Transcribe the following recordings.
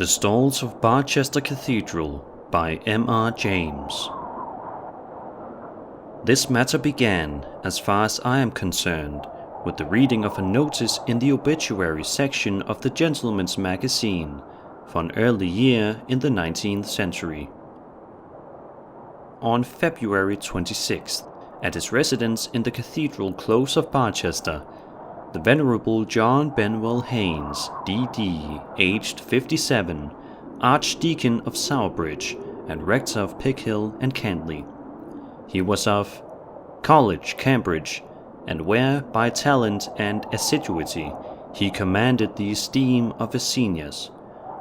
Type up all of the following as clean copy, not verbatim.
The Stalls of Barchester Cathedral by M.R. James. This matter began, as far as I am concerned, with the reading of a notice in the obituary section of the Gentleman's Magazine for an early year in the 19th century. On February 26th, at his residence in the Cathedral Close of Barchester, the Venerable John Benwell Haynes, D.D., aged 57, Archdeacon of Sowerbridge and Rector of Pickhill and Cantley. He was of College, Cambridge, and where, by talent and assiduity, he commanded the esteem of his seniors.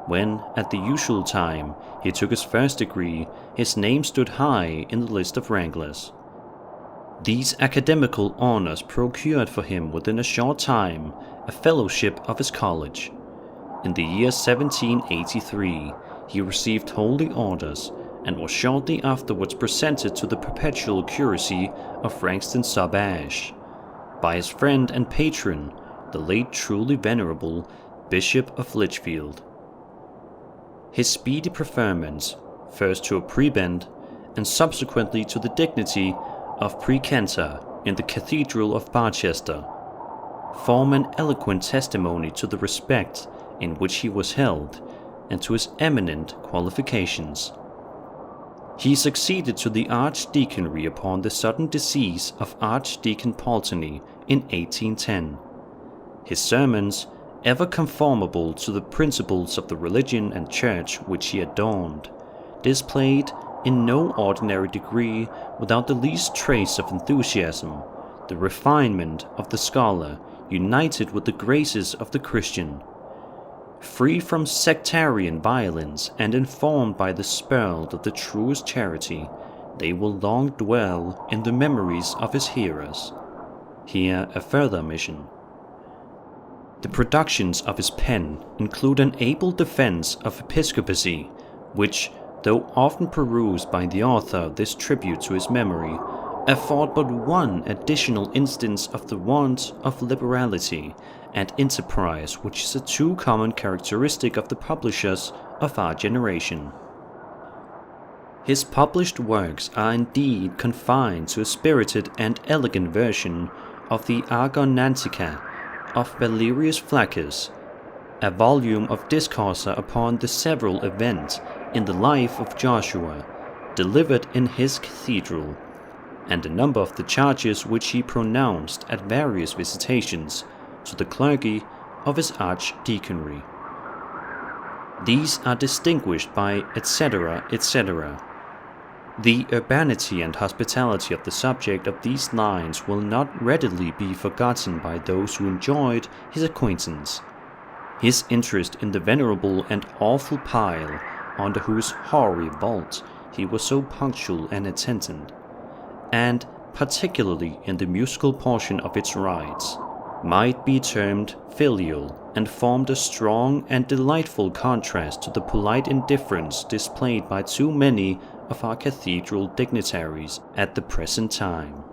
When, at the usual time, he took his first degree, his name stood high in the list of wranglers. These academical honors procured for him within a short time a fellowship of his college. In the year 1783, he received holy orders and was shortly afterwards presented to the perpetual curacy of Frankston sub Ash by his friend and patron, the late truly venerable Bishop of Lichfield. His speedy preferment, first to a prebend and subsequently to the dignity of precentor in the Cathedral of Barchester, form an eloquent testimony to the respect in which he was held and to his eminent qualifications. He succeeded to the archdeaconry upon the sudden decease of Archdeacon Pulteney in 1810. His sermons, ever conformable to the principles of the religion and church which he adorned, displayed in no ordinary degree, without the least trace of enthusiasm, the refinement of the scholar united with the graces of the Christian. Free from sectarian violence and informed by the spur of the truest charity, they will long dwell in the memories of his hearers. Here a further omission. The productions of his pen include an able defense of episcopacy, which, though often perused by the author of this tribute to his memory, afford but one additional instance of the want of liberality and enterprise which is a too common characteristic of the publishers of our generation. His published works are indeed confined to a spirited and elegant version of the Argonautica of Valerius Flaccus, a volume of discourses upon the several events in the life of Joshua, delivered in his cathedral, and a number of the charges which he pronounced at various visitations to the clergy of his archdeaconry. These are distinguished by etc., etc. The urbanity and hospitality of the subject of these lines will not readily be forgotten by those who enjoyed his acquaintance. His interest in the venerable and awful pile, under whose hoary vault he was so punctual and attendant, and particularly in the musical portion of its rites, might be termed filial, and formed a strong and delightful contrast to the polite indifference displayed by too many of our cathedral dignitaries at the present time.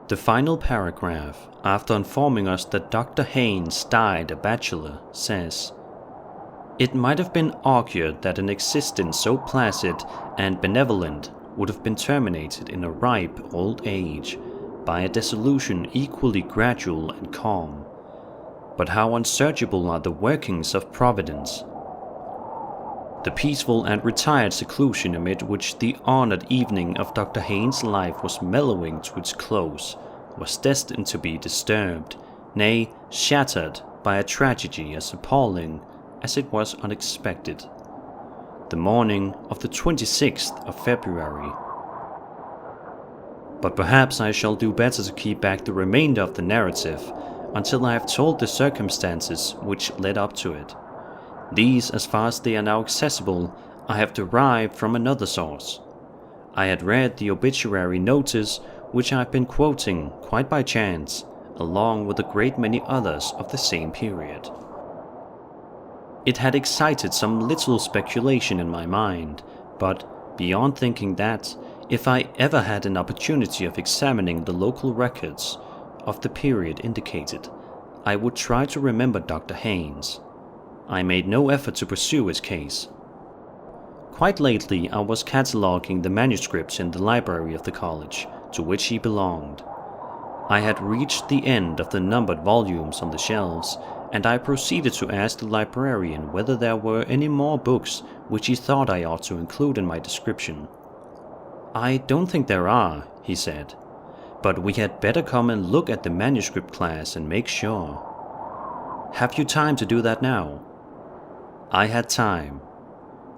The final paragraph, after informing us that Dr. Haynes died a bachelor, says, "It might have been augured that an existence so placid and benevolent would have been terminated in a ripe old age by a dissolution equally gradual and calm. But how unsearchable are the workings of Providence! The peaceful and retired seclusion amid which the honored evening of Dr. Haynes' life was mellowing to its close was destined to be disturbed, nay, shattered, by a tragedy as appalling as it was unexpected. The morning of the 26th of February. But perhaps I shall do better to keep back the remainder of the narrative until I have told the circumstances which led up to it. These, as far as they are now accessible, I have derived from another source. I had read the obituary notice which I have been quoting quite by chance, along with a great many others of the same period. It had excited some little speculation in my mind, but beyond thinking that, if I ever had an opportunity of examining the local records of the period indicated, I would try to remember Dr. Haynes. I made no effort to pursue his case. Quite lately, I was cataloguing the manuscripts in the library of the college to which he belonged. I had reached the end of the numbered volumes on the shelves, and I proceeded to ask the librarian whether there were any more books which he thought I ought to include in my description. "I don't think there are," he said, "but we had better come and look at the manuscript class and make sure." "Have you time to do that now?" I had time.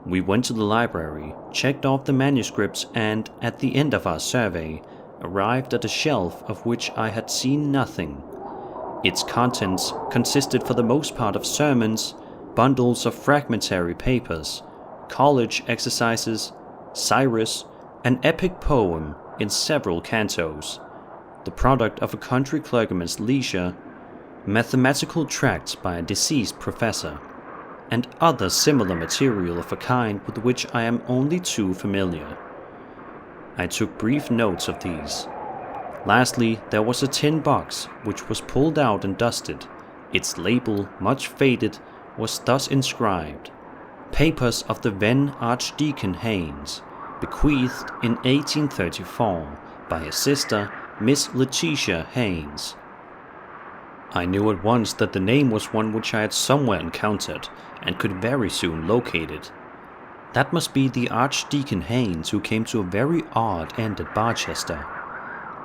We went to the library, checked off the manuscripts, and, at the end of our survey, arrived at a shelf of which I had seen nothing. Its contents consisted for the most part of sermons, bundles of fragmentary papers, college exercises, Cyrus, an epic poem in several cantos, the product of a country clergyman's leisure, mathematical tracts by a deceased professor, and other similar material of a kind with which I am only too familiar. I took brief notes of these. Lastly, there was a tin box which was pulled out and dusted. Its label, much faded, was thus inscribed: "Papers of the then Archdeacon Haynes, bequeathed in 1834 by his sister, Miss Letitia Haynes." I knew at once that the name was one which I had somewhere encountered, and could very soon locate it. That must be the Archdeacon Haynes who came to a very odd end at Barchester.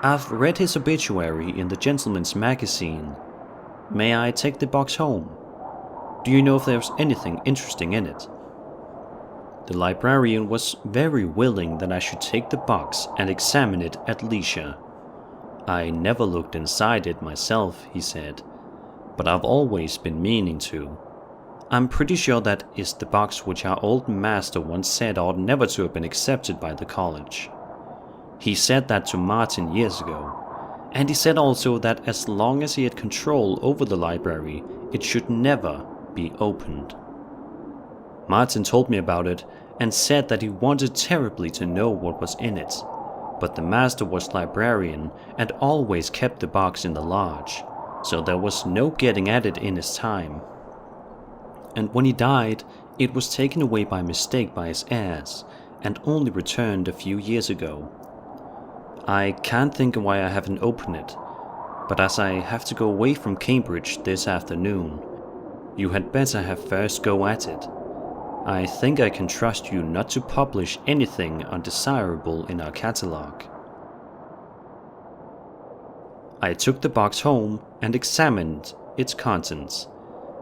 I've read his obituary in the Gentleman's Magazine. May I take the box home? Do you know if there's anything interesting in it? The librarian was very willing that I should take the box and examine it at leisure. "I never looked inside it myself," he said, "but I've always been meaning to. I'm pretty sure that is the box which our old master once said ought never to have been accepted by the college. He said that to Martin years ago, and he said also that as long as he had control over the library, it should never be opened. Martin told me about it and said that he wanted terribly to know what was in it, but the master was librarian and always kept the box in the lodge, so there was no getting at it in his time. And when he died, it was taken away by mistake by his heirs, and only returned a few years ago. I can't think why I haven't opened it, but as I have to go away from Cambridge this afternoon, you had better have first go at it. I think I can trust you not to publish anything undesirable in our catalogue." I took the box home and examined its contents,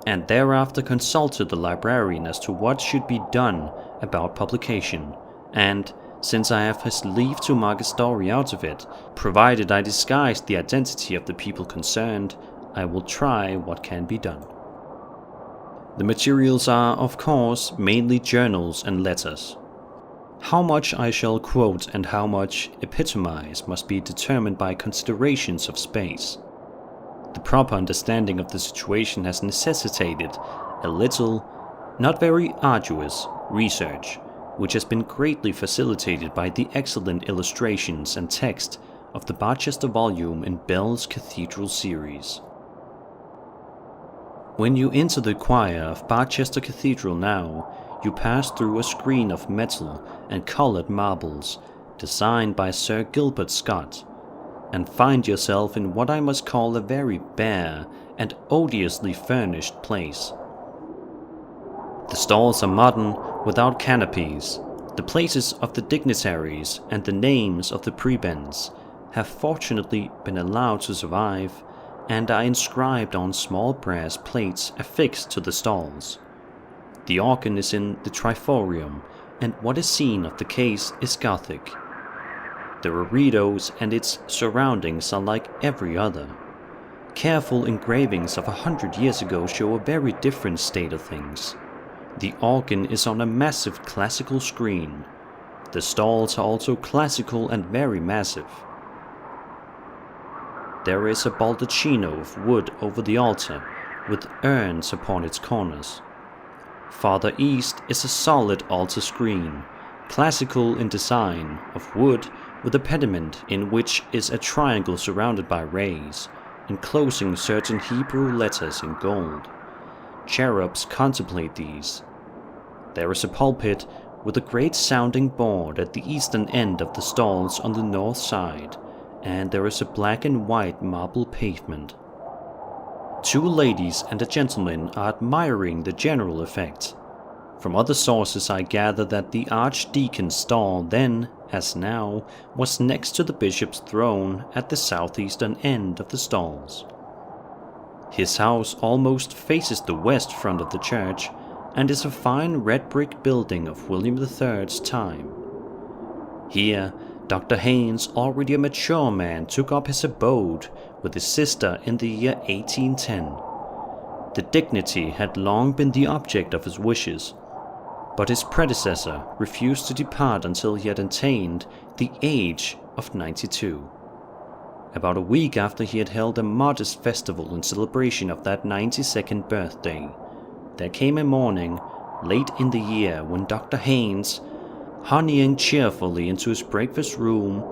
and thereafter consulted the librarian as to what should be done about publication, and, since I have his leave to mark a story out of it, provided I disguise the identity of the people concerned, I will try what can be done. The materials are, of course, mainly journals and letters. How much I shall quote and how much epitomize must be determined by considerations of space. The proper understanding of the situation has necessitated a little, not very arduous, research, which has been greatly facilitated by the excellent illustrations and text of the Barchester volume in Bell's Cathedral series. When you enter the choir of Barchester Cathedral now, you pass through a screen of metal and coloured marbles designed by Sir Gilbert Scott, and find yourself in what I must call a very bare and odiously furnished place. The stalls are modern, without canopies. The places of the dignitaries and the names of the prebends have fortunately been allowed to survive, and are inscribed on small brass plates affixed to the stalls. The organ is in the triforium, and what is seen of the case is Gothic. The reredos and its surroundings are like every other. Careful engravings of 100 years ago show a very different state of things. The organ is on a massive classical screen. The stalls are also classical and very massive. There is a baldacchino of wood over the altar, with urns upon its corners. Farther east is a solid altar screen, classical in design, of wood, with a pediment in which is a triangle surrounded by rays, enclosing certain Hebrew letters in gold. cherubs contemplate these. There is a pulpit with a great sounding board at the eastern end of the stalls on the north side, and there is a black and white marble pavement. 2 ladies and a gentleman are admiring the general effect. From other sources I gather that the archdeacon's stall then, as now, was next to the bishop's throne at the southeastern end of the stalls. His house almost faces the west front of the church, and is a fine red brick building of William III's time. Here, Dr. Haynes, already a mature man, took up his abode with his sister in the year 1810. The dignity had long been the object of his wishes, but his predecessor refused to depart until he had attained the age of 92. About a week after he had held a modest festival in celebration of that 92nd birthday, there came a morning, late in the year, when Dr. Haynes, honeying cheerfully into his breakfast room,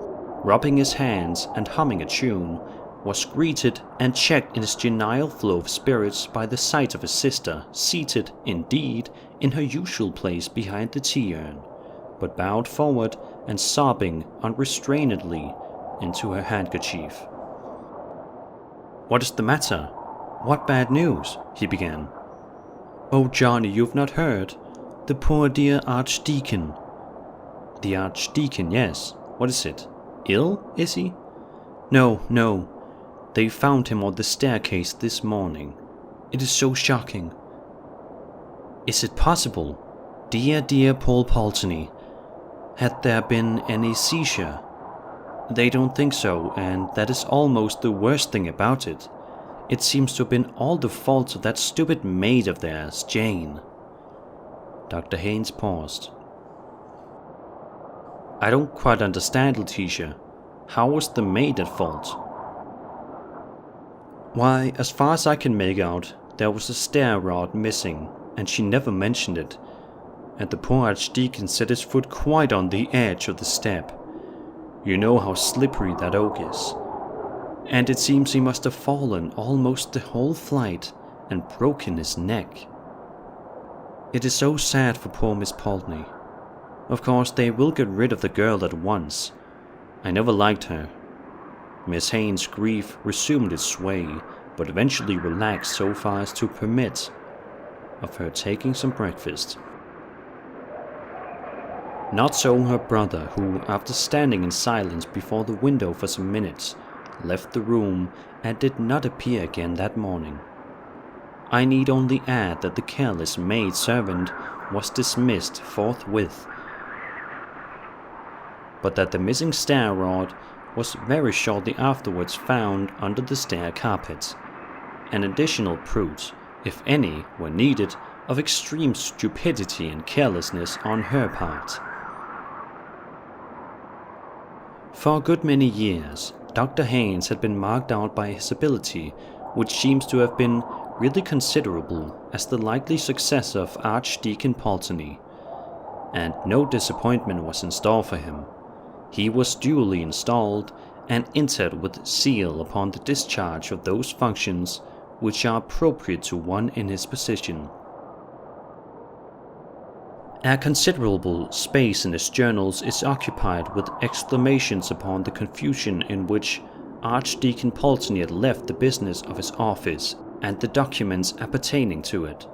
rubbing his hands and humming a tune, was greeted and checked in his genial flow of spirits by the sight of his sister, seated, indeed, in her usual place behind the tea-urn, but bowed forward and sobbing unrestrainedly into her handkerchief. "What is the matter? What bad news?" he began. "Oh, Johnny, you've not heard? The poor dear archdeacon." "The archdeacon, yes. What is it? Ill, is he?" No. They found him on the staircase this morning. It is so shocking." "Is it possible? Dear Paul Pulteney. Had there been any seizure?" "They don't think so, and that is almost the worst thing about it. It seems to have been all the fault of that stupid maid of theirs, Jane." Dr. Haynes paused. "I don't quite understand, Letitia. How was the maid at fault?" "Why, as far as I can make out, there was a stair rod missing, and she never mentioned it. And the poor archdeacon set his foot quite on the edge of the step. You know how slippery that oak is. And it seems he must have fallen almost the whole flight and broken his neck. It is so sad for poor Miss Pulteney. Of course, they will get rid of the girl at once. I never liked her." Miss Haynes' grief resumed its sway, but eventually relaxed so far as to permit of her taking some breakfast. Not so her brother, who, after standing in silence before the window for some minutes, left the room and did not appear again that morning. I need only add that the careless maid-servant was dismissed forthwith, but that the missing stair rod was very shortly afterwards found under the stair carpet, an additional proof, if any, were needed, of extreme stupidity and carelessness on her part. For a good many years, Dr. Haynes had been marked out by his ability, which seems to have been really considerable, as the likely successor of Archdeacon Pulteney, and no disappointment was in store for him. He was duly installed and entered with seal upon the discharge of those functions which are appropriate to one in his position. A considerable space in his journals is occupied with exclamations upon the confusion in which Archdeacon Pulteney had left the business of his office and the documents appertaining to it.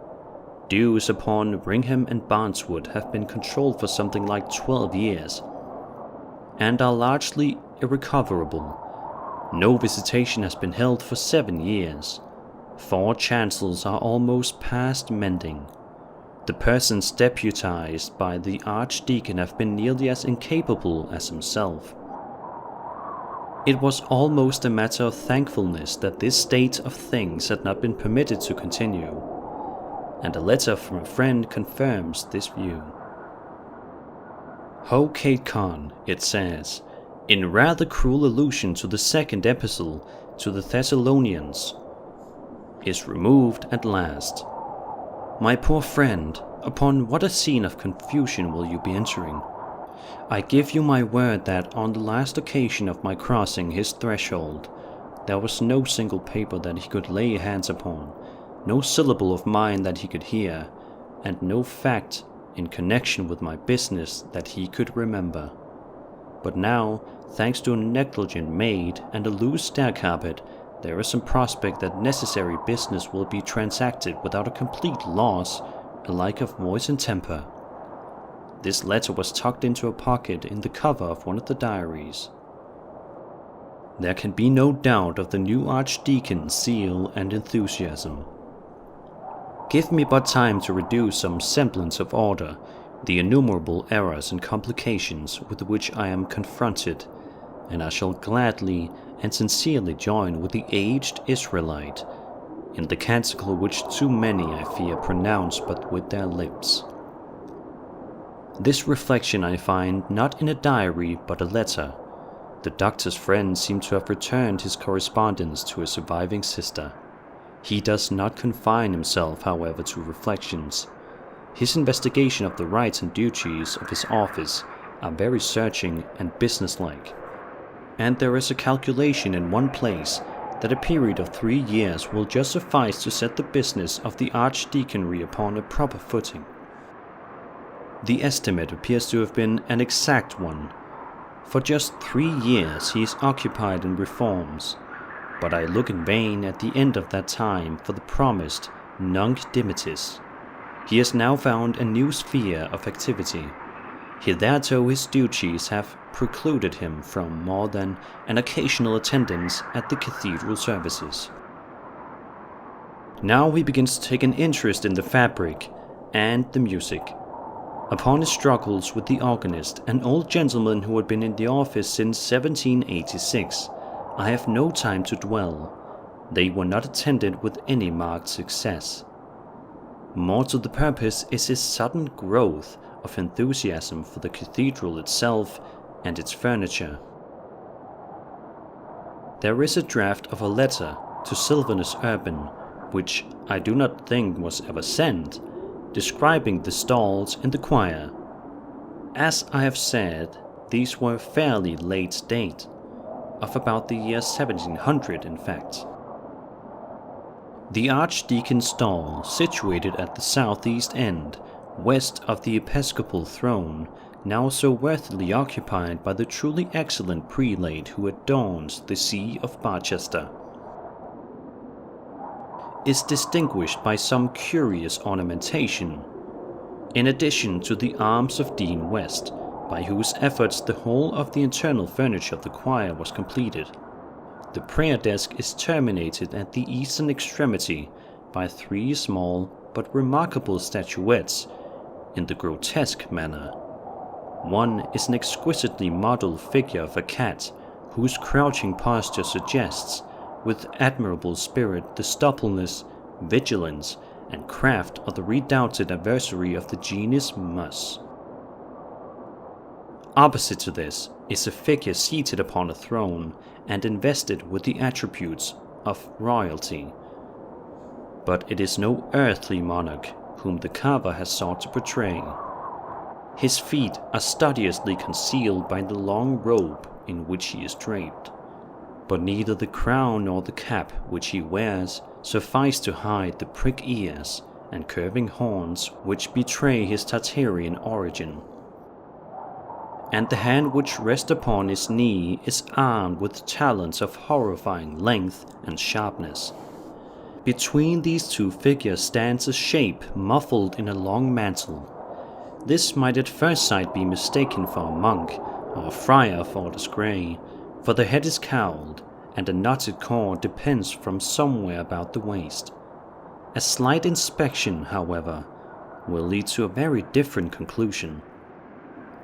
Dues upon Ringham and Barneswood have been controlled for something like 12 years, and are largely irrecoverable. No visitation has been held for 7 years. 4 chancels are almost past mending. The persons deputized by the Archdeacon have been nearly as incapable as himself. It was almost a matter of thankfulness that this state of things had not been permitted to continue, and a letter from a friend confirms this view. Ho Kate Con, it says, in rather cruel allusion to the second epistle to the Thessalonians, is removed at last. My poor friend, upon what a scene of confusion will you be entering? I give you my word that on the last occasion of my crossing his threshold, there was no single paper that he could lay hands upon, no syllable of mine that he could hear, and no fact in connection with my business that he could remember. But now, thanks to a negligent maid and a loose stair carpet, there is some prospect that necessary business will be transacted without a complete loss, alike of voice and temper. This letter was tucked into a pocket in the cover of one of the diaries. There can be no doubt of the new archdeacon's zeal and enthusiasm. Give me but time to reduce some semblance of order, the innumerable errors and complications with which I am confronted, and I shall gladly and sincerely join with the aged Israelite in the canticle which too many, I fear, pronounce but with their lips. This reflection I find not in a diary but a letter. The doctor's friend seems to have returned his correspondence to his surviving sister. He does not confine himself, however, to reflections. His investigation of the rights and duties of his office are very searching and businesslike, and there is a calculation in one place that a period of 3 years will just suffice to set the business of the archdeaconry upon a proper footing. The estimate appears to have been an exact one. For just 3 years he is occupied in reforms, but I look in vain at the end of that time for the promised nunc dimittis. He has now found a new sphere of activity. Hitherto his duties have precluded him from more than an occasional attendance at the cathedral services. Now he begins to take an interest in the fabric and the music. Upon his struggles with the organist, an old gentleman who had been in the office since 1786, I have no time to dwell. They were not attended with any marked success. More to the purpose is his sudden growth of enthusiasm for the cathedral itself and its furniture. There is a draft of a letter to Sylvanus Urban, which I do not think was ever sent, describing the stalls in the choir. As I have said, these were fairly late date, of about the year 1700 in fact. The archdeacon's stall, situated at the southeast end, west of the episcopal throne, now so worthily occupied by the truly excellent prelate who adorns the See of Barchester, is distinguished by some curious ornamentation, in addition to the arms of Dean West, by whose efforts the whole of the internal furniture of the choir was completed. The prayer desk is terminated at the eastern extremity by 3 small but remarkable statuettes in the grotesque manner. One is an exquisitely modeled figure of a cat, whose crouching posture suggests, with admirable spirit, the suppleness, vigilance, and craft of the redoubted adversary of the genus mus. Opposite to this is a figure seated upon a throne and invested with the attributes of royalty. But it is no earthly monarch whom the carver has sought to portray. His feet are studiously concealed by the long robe in which he is draped, but neither the crown nor the cap which he wears suffice to hide the prick ears and curving horns which betray his Tartarian origin. And the hand which rests upon his knee is armed with talons of horrifying length and sharpness. Between these 2 figures stands a shape muffled in a long mantle. This might at first sight be mistaken for a monk or a friar of Orders Grey, for the head is cowled, and a knotted cord depends from somewhere about the waist. A slight inspection, however, will lead to a very different conclusion.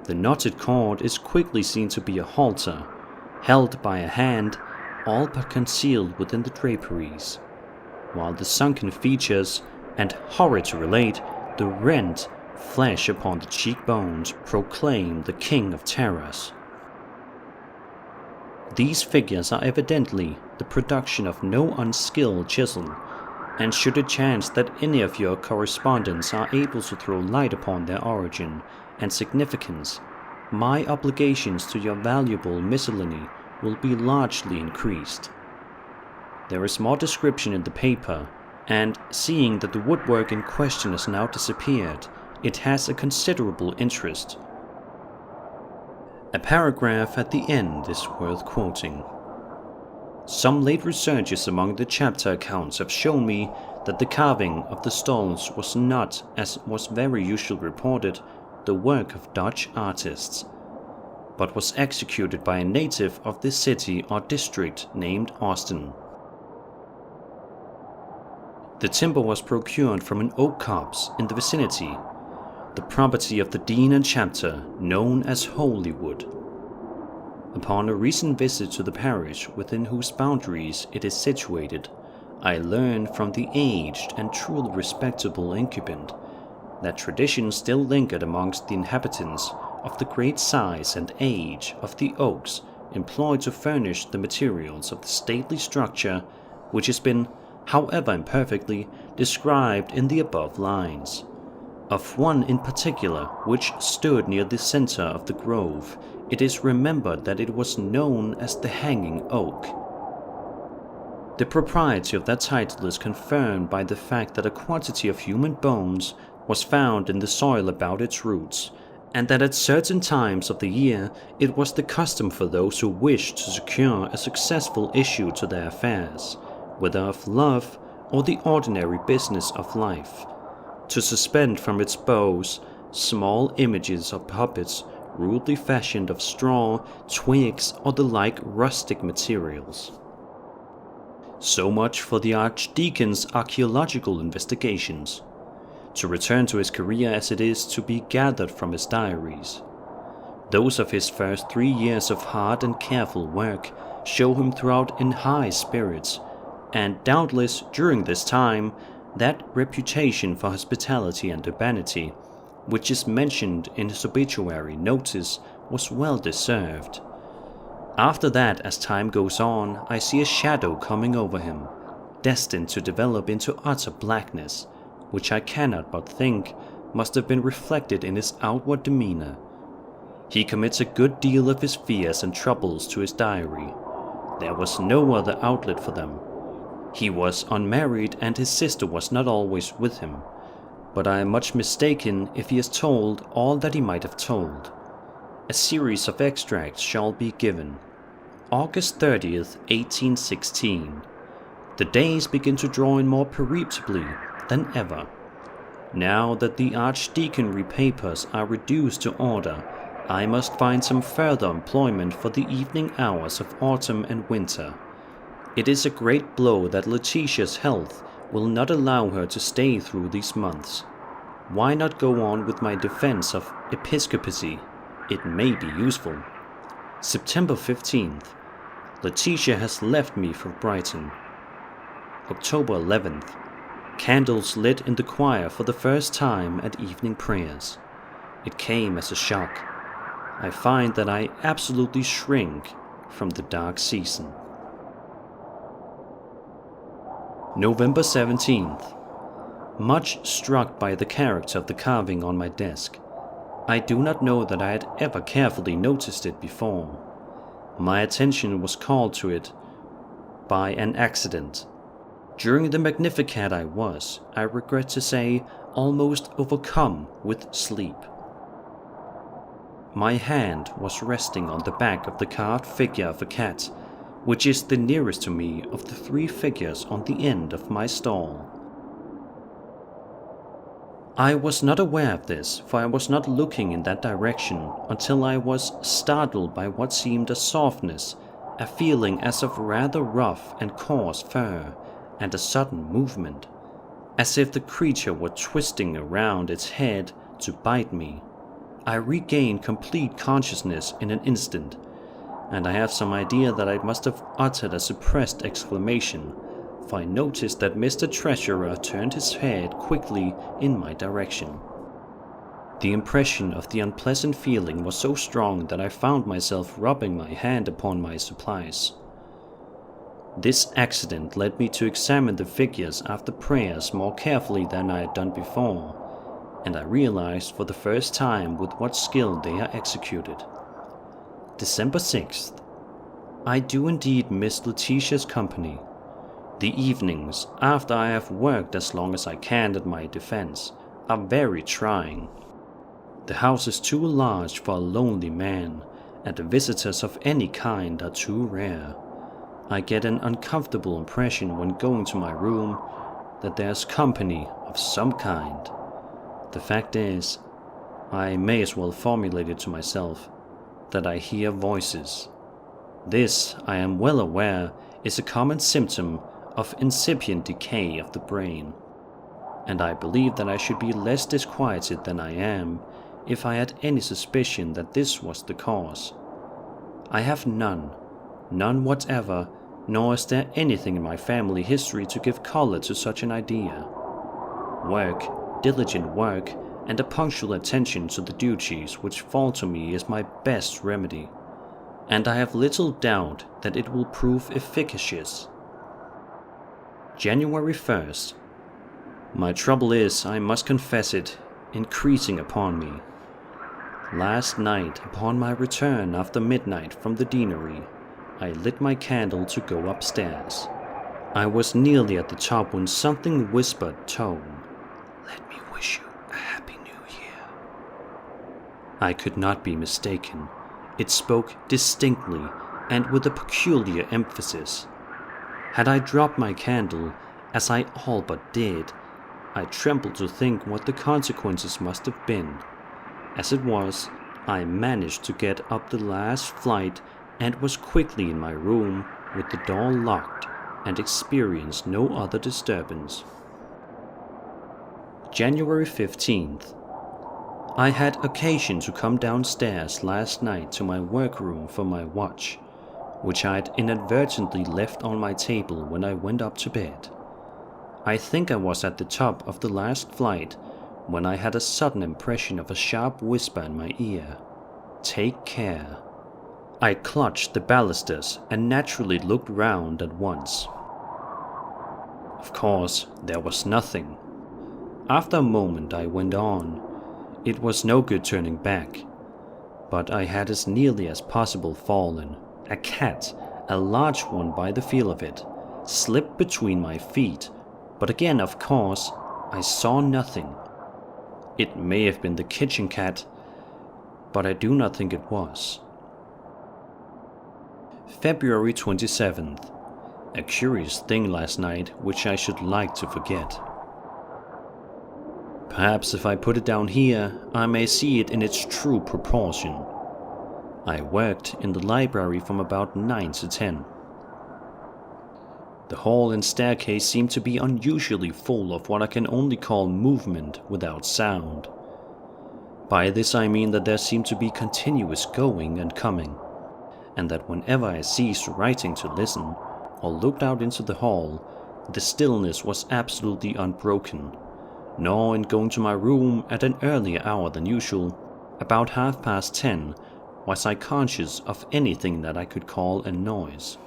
The knotted cord is quickly seen to be a halter, held by a hand all but concealed within the draperies, while the sunken features, and horrid to relate, the rent flesh upon the cheekbones proclaim the King of Terrors. These figures are evidently the production of no unskilled chisel, and should it chance that any of your correspondents are able to throw light upon their origin and significance, my obligations to your valuable miscellany will be largely increased. There is more description in the paper, and seeing that the woodwork in question has now disappeared, it has a considerable interest. A paragraph at the end is worth quoting. Some late researches among the chapter accounts have shown me that the carving of the stalls was not, as was very usually reported, the work of Dutch artists, but was executed by a native of this city or district named Austin. The timber was procured from an oak copse in the vicinity, the property of the dean and chapter, known as Holywood. Upon a recent visit to the parish within whose boundaries it is situated, I learned from the aged and truly respectable incumbent that tradition still lingered amongst the inhabitants of the great size and age of the oaks employed to furnish the materials of the stately structure which has been, however imperfectly, described in the above lines. Of one in particular, which stood near the center of the grove, it is remembered that it was known as the Hanging Oak. The propriety of that title is confirmed by the fact that a quantity of human bones was found in the soil about its roots, and that at certain times of the year it was the custom for those who wished to secure a successful issue to their affairs, whether of love or the ordinary business of life, to suspend from its boughs small images of puppets rudely fashioned of straw, twigs, or the like rustic materials. So much for the archdeacon's archaeological investigations. To return to his career as it is to be gathered from his diaries. Those of his first 3 years of hard and careful work show him throughout in high spirits, and doubtless during this time that reputation for hospitality and urbanity, which is mentioned in his obituary notice, was well deserved. After that, as time goes on, I see a shadow coming over him, destined to develop into utter blackness, which I cannot but think must have been reflected in his outward demeanor. He commits a good deal of his fears and troubles to his diary. There was no other outlet for them. He was unmarried and his sister was not always with him, but I am much mistaken if he has told all that he might have told. A series of extracts shall be given. August 30th, 1816. The days begin to draw in more perceptibly than ever. Now that the archdeaconry papers are reduced to order, I must find some further employment for the evening hours of autumn and winter. It is a great blow that Letitia's health will not allow her to stay through these months. Why not go on with my defense of episcopacy? It may be useful. September 15th. Letitia has left me for Brighton. October 11th. Candles lit in the choir for the first time at evening prayers. It came as a shock. I find that I absolutely shrink from the dark season. November 17th. Much struck by the character of the carving on my desk. I do not know that I had ever carefully noticed it before. My attention was called to it by an accident. During the Magnificat I was, I regret to say, almost overcome with sleep. My hand was resting on the back of the carved figure of a cat, which is the nearest to me of the 3 figures on the end of my stall. I was not aware of this, for I was not looking in that direction until I was startled by what seemed a softness, a feeling as of rather rough and coarse fur, and a sudden movement, as if the creature were twisting around its head to bite me. I regained complete consciousness in an instant, and I have some idea that I must have uttered a suppressed exclamation, for I noticed that Mr. Treasurer turned his head quickly in my direction. The impression of the unpleasant feeling was so strong that I found myself rubbing my hand upon my supplies. This accident led me to examine the figures after prayers more carefully than I had done before, and I realized for the first time with what skill they are executed. December 6th. I do indeed miss Letitia's company. The evenings, after I have worked as long as I can at my defense, are very trying. The house is too large for a lonely man, and the visitors of any kind are too rare. I get an uncomfortable impression when going to my room that there's company of some kind. The fact is, I may as well formulate it to myself, that I hear voices. This, I am well aware, is a common symptom of incipient decay of the brain, and I believe that I should be less disquieted than I am if I had any suspicion that this was the cause. I have none whatever, nor is there anything in my family history to give color to such an idea. Work, diligent work, and a punctual attention to the duties which fall to me is my best remedy, and I have little doubt that it will prove efficacious. January 1st. My trouble is, I must confess it, increasing upon me. Last night, upon my return after midnight from the deanery, I lit my candle to go upstairs. I was nearly at the top when something whispered tone, "Let me wish you a happy new year." I could not be mistaken. It spoke distinctly and with a peculiar emphasis. Had I dropped my candle, as I all but did, I trembled to think what the consequences must have been. As it was, I managed to get up the last flight and was quickly in my room with the door locked and experienced no other disturbance. January 15th. I had occasion to come downstairs last night to my workroom for my watch, which I had inadvertently left on my table when I went up to bed. I think I was at the top of the last flight when I had a sudden impression of a sharp whisper in my ear. "Take care." I clutched the balusters and naturally looked round at once. Of course, there was nothing. After a moment I went on. It was no good turning back, but I had as nearly as possible fallen. A cat, a large one by the feel of it, slipped between my feet, but again, of course, I saw nothing. It may have been the kitchen cat, but I do not think it was. February 27th. A curious thing last night which I should like to forget. Perhaps if I put it down here, I may see it in its true proportion. I worked in the library from about 9 to 10. The hall and staircase seemed to be unusually full of what I can only call movement without sound. By this I mean that there seemed to be continuous going and coming, and that whenever I ceased writing to listen, or looked out into the hall, the stillness was absolutely unbroken, nor in going to my room at an earlier hour than usual, about 10:30, was I conscious of anything that I could call a noise.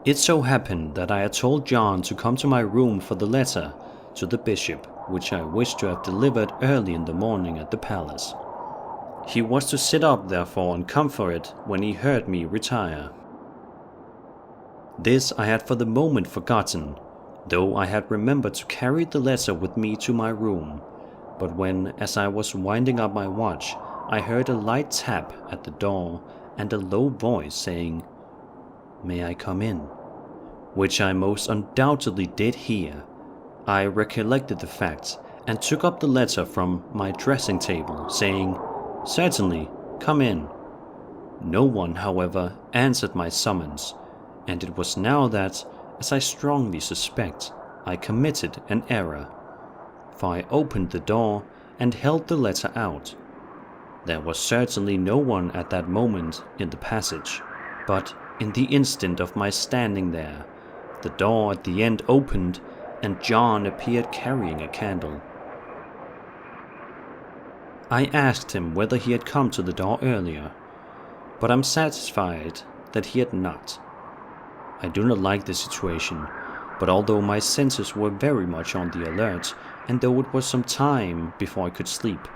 It so happened that I had told John to come to my room for the letter to the bishop, which I wished to have delivered early in the morning at the palace. He was to sit up, therefore, and come for it when he heard me retire. This I had for the moment forgotten, though I had remembered to carry the letter with me to my room. But when, as I was winding up my watch, I heard a light tap at the door and a low voice saying, "May I come in?" which I most undoubtedly did hear, I recollected the fact and took up the letter from my dressing table, saying, "Certainly, come in." No one, however, answered my summons, and it was now that, as I strongly suspect, I committed an error, for I opened the door and held the letter out. There was certainly no one at that moment in the passage, but in the instant of my standing there, the door at the end opened and John appeared carrying a candle. I asked him whether he had come to the door earlier, but I'm satisfied that he had not. I do not like the situation, but although my senses were very much on the alert, and though it was some time before I could sleep,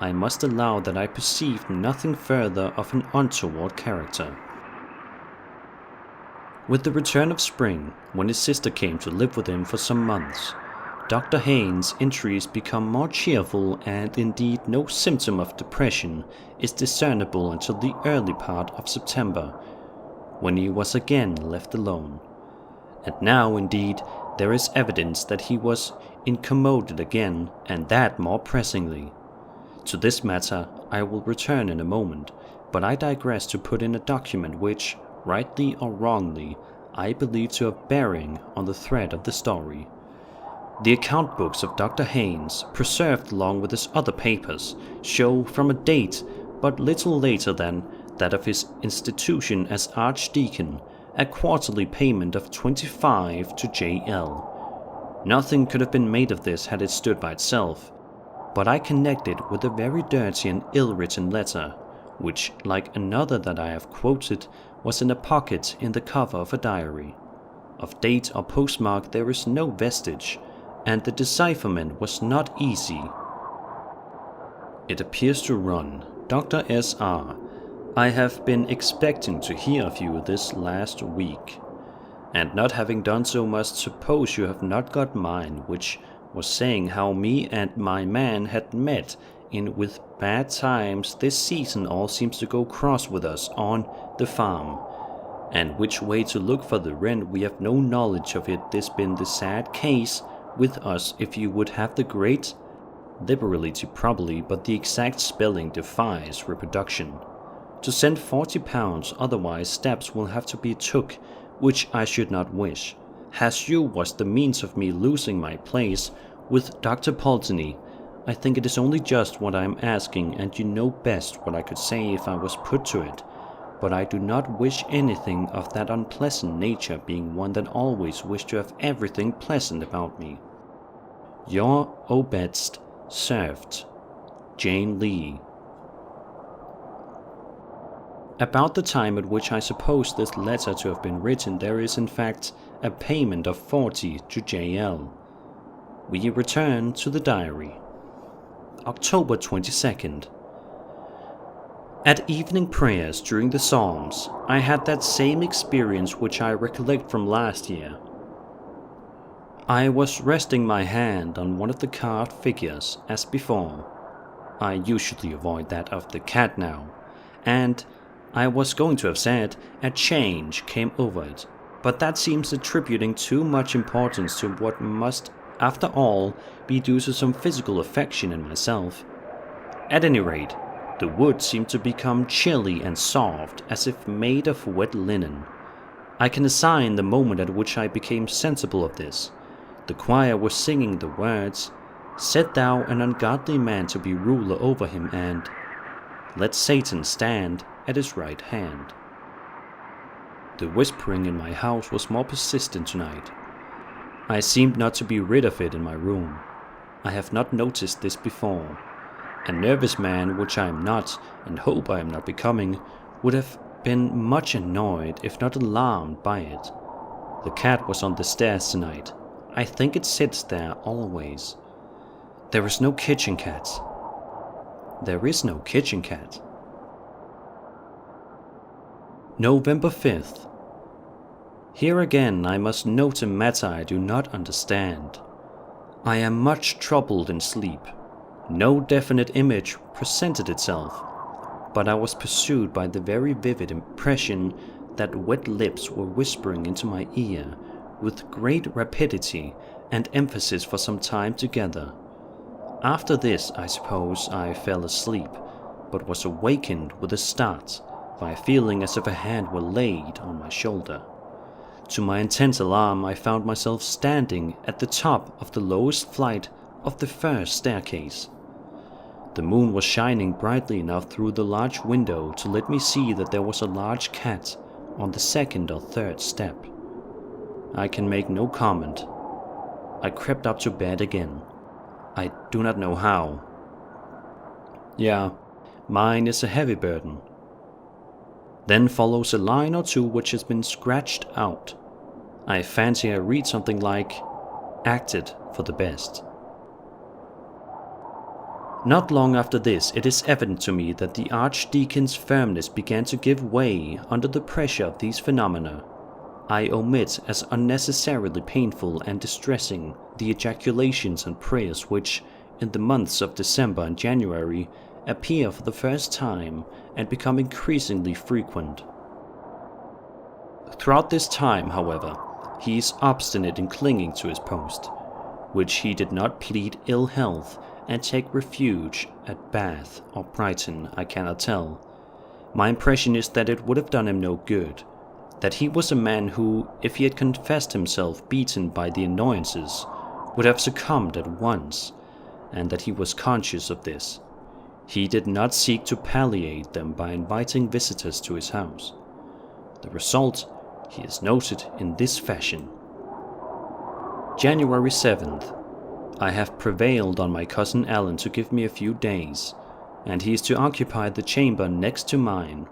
I must allow that I perceived nothing further of an untoward character. With the return of spring, when his sister came to live with him for some months, Dr. Haynes' entries become more cheerful, and indeed no symptom of depression is discernible until the early part of September, when he was again left alone. And now, indeed, there is evidence that he was incommoded again, and that more pressingly. To this matter I will return in a moment, but I digress to put in a document which, rightly or wrongly, I believe to have bearing on the thread of the story. The account books of Dr. Haynes, preserved along with his other papers, show from a date but little later than that of his institution as archdeacon a quarterly payment of 25 to J.L. Nothing could have been made of this had it stood by itself, but I connect it with a very dirty and ill-written letter, which, like another that I have quoted, was in a pocket in the cover of a diary. Of date or postmark there is no vestige, and the decipherment was not easy. It appears to run, Dr. S.R. I have been expecting to hear of you this last week, and not having done so must suppose you have not got mine, which was saying how me and my man had met in with bad times this season all seems to go cross with us on the farm, and which way to look for the rent we have no knowledge of it. This been the sad case with us if you would have the great liberality probably, but the exact spelling defies reproduction. To send £40, otherwise steps will have to be took, which I should not wish, as you was the means of me losing my place with Dr. Pulteney. I think it is only just what I am asking, and you know best what I could say if I was put to it, but I do not wish anything of that unpleasant nature, being one that always wished to have everything pleasant about me. Your obedst served, Jane Lee. About the time at which I suppose this letter to have been written, there is in fact a payment of 40 to J.L. We return to the diary. October 22nd. At evening prayers during the Psalms, I had that same experience which I recollect from last year. I was resting my hand on one of the carved figures as before. I usually avoid that of the cat now, and I was going to have said a change came over it, but that seems attributing too much importance to what must, after all, be due to some physical affection in myself. At any rate, the wood seemed to become chilly and soft, as if made of wet linen. I can assign the moment at which I became sensible of this. The choir was singing the words, "Set thou an ungodly man to be ruler over him, and let Satan stand at his right hand." The whispering in my house was more persistent tonight. I seemed not to be rid of it in my room. I have not noticed this before. A nervous man, which I am not, and hope I am not becoming, would have been much annoyed, if not alarmed, by it. The cat was on the stairs tonight. I think it sits there always. There is no kitchen cat. There is no kitchen cat. November 5th. Here again I must note a matter I do not understand. I am much troubled in sleep. No definite image presented itself, but I was pursued by the very vivid impression that wet lips were whispering into my ear with great rapidity and emphasis for some time together. After this, I suppose, I fell asleep, but was awakened with a start by a feeling as if a hand were laid on my shoulder. To my intense alarm, I found myself standing at the top of the lowest flight of the first staircase. The moon was shining brightly enough through the large window to let me see that there was a large cat on the second or third step. I can make no comment. I crept up to bed again. I do not know how. Yeah, mine is a heavy burden. Then follows a line or two which has been scratched out. I fancy I read something like, "Acted for the best." Not long after this, it is evident to me that the archdeacon's firmness began to give way under the pressure of these phenomena. I omit as unnecessarily painful and distressing the ejaculations and prayers which, in the months of December and January, appear for the first time and become increasingly frequent. Throughout this time, however, he is obstinate in clinging to his post, which he did not plead ill health and take refuge at Bath or Brighton, I cannot tell. My impression is that it would have done him no good, that he was a man who, if he had confessed himself beaten by the annoyances, would have succumbed at once, and that he was conscious of this. He did not seek to palliate them by inviting visitors to his house. The result he is noted in this fashion. January 7th. I have prevailed on my cousin Alan to give me a few days, and he is to occupy the chamber next to mine.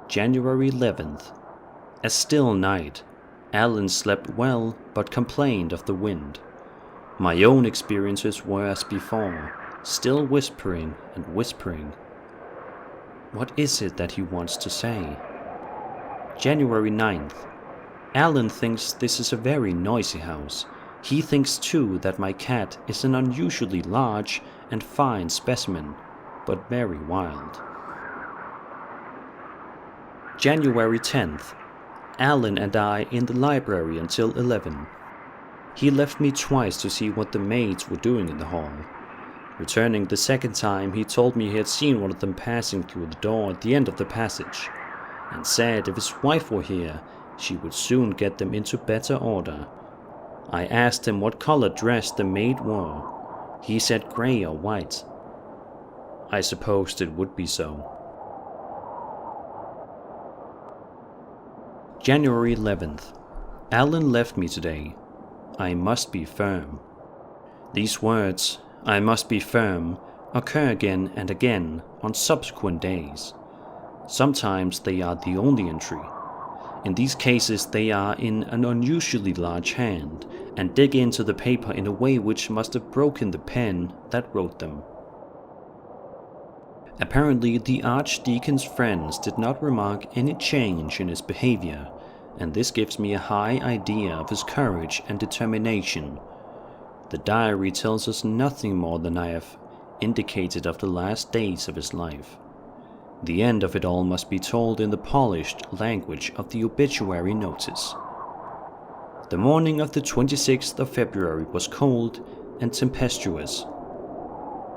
January 11th. A still night. Alan slept well, but complained of the wind. My own experiences were as before, still whispering and whispering. What is it that he wants to say? January 9th. Alan thinks this is a very noisy house. He thinks too that my cat is an unusually large and fine specimen, but very wild. January 10th. Alan and I in the library until 11. He left me twice to see what the maids were doing in the hall. Returning the second time, he told me he had seen one of them passing through the door at the end of the passage, and said if his wife were here, she would soon get them into better order. I asked him what color dress the maid wore. He said grey or white. I supposed it would be so. January 11th. Alan left me today. I must be firm. These words, I must be firm, occur again and again on subsequent days. Sometimes they are the only entry. In these cases they are in an unusually large hand, and dig into the paper in a way which must have broken the pen that wrote them. Apparently the archdeacon's friends did not remark any change in his behavior, and this gives me a high idea of his courage and determination. The diary tells us nothing more than I have indicated of the last days of his life. The end of it all must be told in the polished language of the obituary notice. The morning of the 26th of February was cold and tempestuous.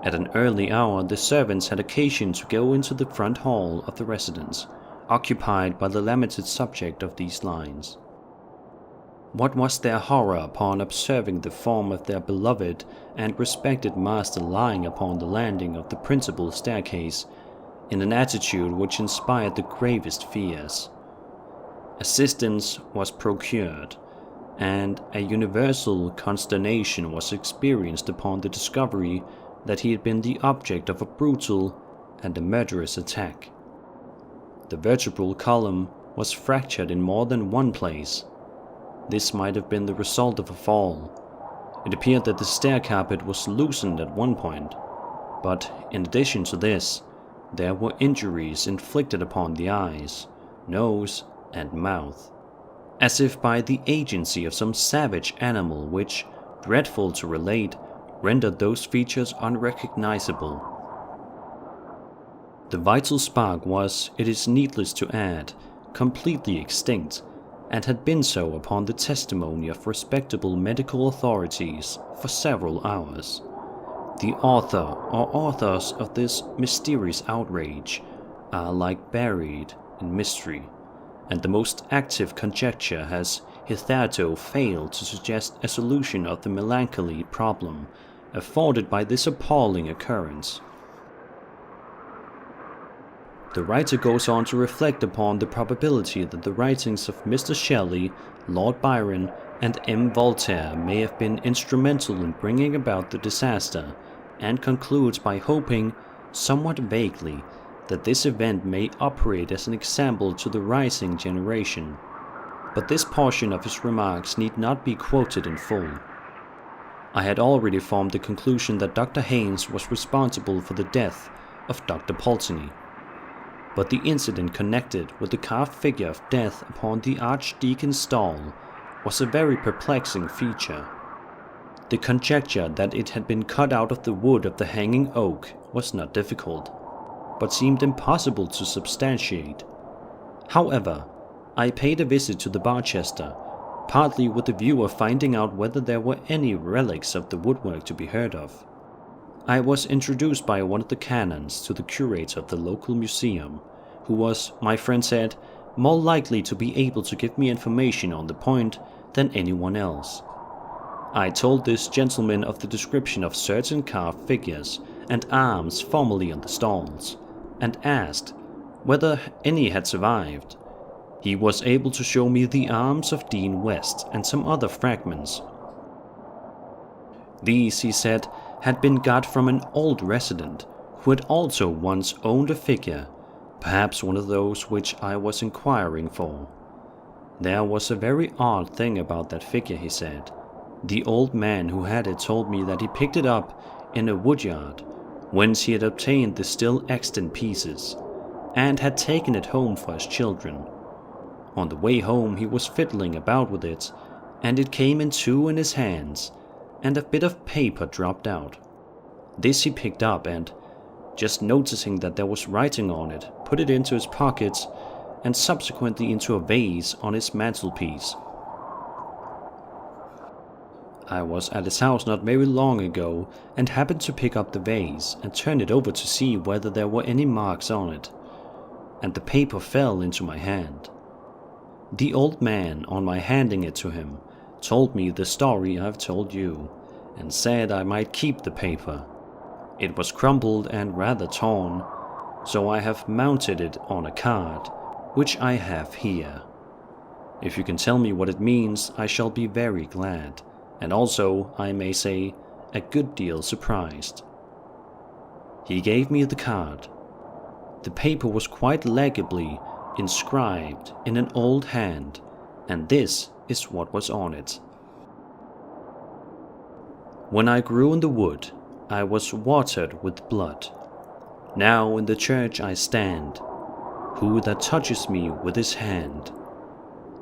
At an early hour, the servants had occasion to go into the front hall of the residence, occupied by the lamented subject of these lines. What was their horror upon observing the form of their beloved and respected master lying upon the landing of the principal staircase, in an attitude which inspired the gravest fears. Assistance was procured, and a universal consternation was experienced upon the discovery that he had been the object of a brutal and a murderous attack. The vertebral column was fractured in more than one place. This might have been the result of a fall. It appeared that the stair carpet was loosened at one point, but in addition to this, there were injuries inflicted upon the eyes, nose, and mouth, as if by the agency of some savage animal which, dreadful to relate, rendered those features unrecognizable. The vital spark was, it is needless to add, completely extinct, and had been so upon the testimony of respectable medical authorities for several hours. The author or authors of this mysterious outrage are like buried in mystery, and the most active conjecture has hitherto failed to suggest a solution of the melancholy problem afforded by this appalling occurrence. The writer goes on to reflect upon the probability that the writings of Mr. Shelley, Lord Byron, and M. Voltaire may have been instrumental in bringing about the disaster, and concludes by hoping, somewhat vaguely, that this event may operate as an example to the rising generation. But this portion of his remarks need not be quoted in full. I had already formed the conclusion that Dr. Haynes was responsible for the death of Dr. Pulteney. but the incident connected with the carved figure of death upon the archdeacon's stall was a very perplexing feature. The conjecture that it had been cut out of the wood of the hanging oak was not difficult, but seemed impossible to substantiate. However, I paid a visit to the Barchester, partly with the view of finding out whether there were any relics of the woodwork to be heard of. I was introduced by one of the canons to the curator of the local museum, who was, my friend said, more likely to be able to give me information on the point than anyone else. I told this gentleman of the description of certain carved figures and arms formerly on the stalls, and asked whether any had survived. He was able to show me the arms of Dean West and some other fragments. These, he said, had been got from an old resident who had also once owned a figure, perhaps one of those which I was inquiring for. There was a very odd thing about that figure, he said. The old man who had it told me that he picked it up in a woodyard, whence he had obtained the still extant pieces, and had taken it home for his children. On the way home he was fiddling about with it, and it came in two in his hands, and a bit of paper dropped out. This he picked up and, just noticing that there was writing on it, put it into his pocket, and subsequently into a vase on his mantelpiece. I was at his house not very long ago and happened to pick up the vase and turn it over to see whether there were any marks on it, and the paper fell into my hand. The old man, on my handing it to him, told me the story I've told you, and said I might keep the paper. It was crumpled and rather torn, so I have mounted it on a card, which I have here. If you can tell me what it means, I shall be very glad, and also, I may say, a good deal surprised. He gave me the card. The paper was quite legibly inscribed in an old hand, and this is what was on it. When I grew in the wood, I was watered with blood. Now in the church I stand. Who that touches me with his hand?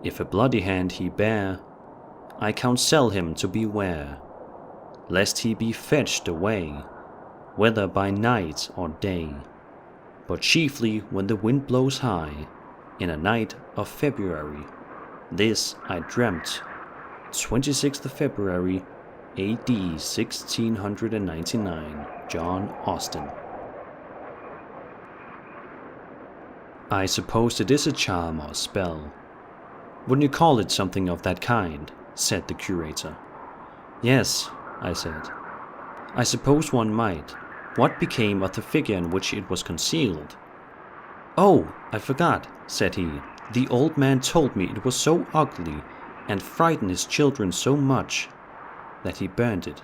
If a bloody hand he bear, I counsel him to beware, lest he be fetched away, whether by night or day, but chiefly when the wind blows high, in a night of February. This I dreamt, 26th of February, AD 1699, John Austin. I suppose it is a charm or a spell. Wouldn't you call it something of that kind? Said the curator. Yes, I said. I suppose one might. What became of the figure in which it was concealed? Oh, I forgot, said he. The old man told me it was so ugly and frightened his children so much that he burned it.